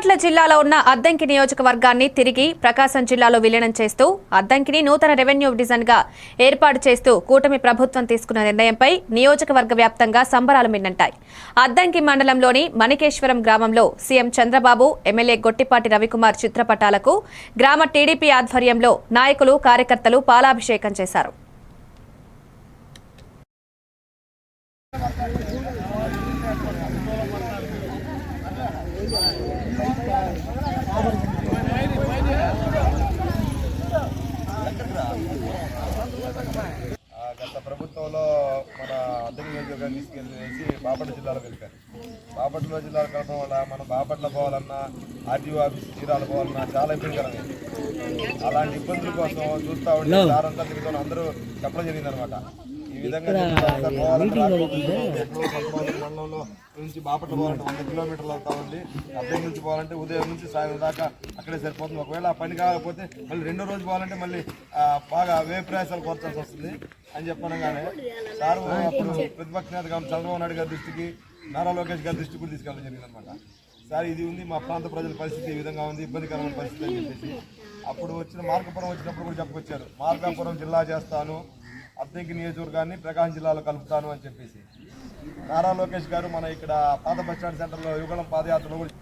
బాపట్ల జిల్లాలో ఉన్న అద్దంకి నియోజకవర్గాన్ని తిరిగి ప్రకాశం జిల్లాలో విలీనం చేస్తూ అద్దంకిని నూతన రెవెన్యూ డివిజన్గా ఏర్పాటు చేస్తూ కూటమి ప్రభుత్వం తీసుకున్న నిర్ణయంపై నియోజకవర్గ వ్యాప్తంగా సంబరాలు మిన్నంటాయి. అద్దంకి మండలంలోని మణికేశ్వరం గ్రామంలో సీఎం చంద్రబాబు, ఎమ్మెల్యే గొట్టిపాటి రవికుమార్ చిత్రపటాలకు గ్రామ టీడీపీ ఆధ్వర్యంలో నాయకులు, కార్యకర్తలు పాలాభిషేకం చేశారు. గత ప్రభుత్వంలో మన అద్దంకి నియోజకవర్గాన్ని తీసుకెళ్ళేసి బాపట్ల జిల్లాలో కలిపారు. బాపట్ల జిల్లాలో కలపడం వల్ల మనం బాపట్ల పోవాలన్నా, ఆర్టీఓ ఆఫీస్ చీరాలు పోవాలన్నా చాలా ఇబ్బందికరమైంది. అలాంటి ఇబ్బందుల కోసం చూస్తూ ఉంటే సారంతా తిరుగుతాం అందరూ చెప్పడం జరిగిందనమాట. ఈ విధంగా మండలంలో నుంచి బాపట్ల పోవాలంటే 100 కిలోమీటర్లు అవుతా ఉంది. అద్దెకి నుంచి పోవాలంటే ఉదయం నుంచి సాయంత్రం దాకా అక్కడే సరిపోతుంది. ఒకవేళ ఆ పని కాకపోతే మళ్ళీ రెండో రోజు పోవాలంటే మళ్ళీ బాగా వ్యయప్రయాసాలు కోర్చాల్సి వస్తుంది అని చెప్పనగానే సార్ అప్పుడు ప్రతిపక్ష నేత చంద్రబాబు నాయుడు గారి దృష్టికి, నారా లోకేష్ గారి దృష్టికి కూడా తీసుకెళ్ళడం జరిగిందనమాట. సార్ ఇది ఉంది, మా ప్రాంత ప్రజల పరిస్థితి ఈ విధంగా ఉంది, ఇబ్బందికరమైన పరిస్థితి అని చెప్పేసి అప్పుడు మార్కాపురం వచ్చినప్పుడు కూడా చెప్పుకొచ్చారు. మార్కాపురం జిల్లా చేస్తాను, అద్దంకి నియోజకవర్గాన్ని ప్రకాశం జిల్లాలో కలుపుతాను అని చెప్పేసి నారా లోకేష్ గారు మన ఇక్కడ పాత బస్టాండ్ సెంటర్లో యుగళం పాదయాత్రలో కూడా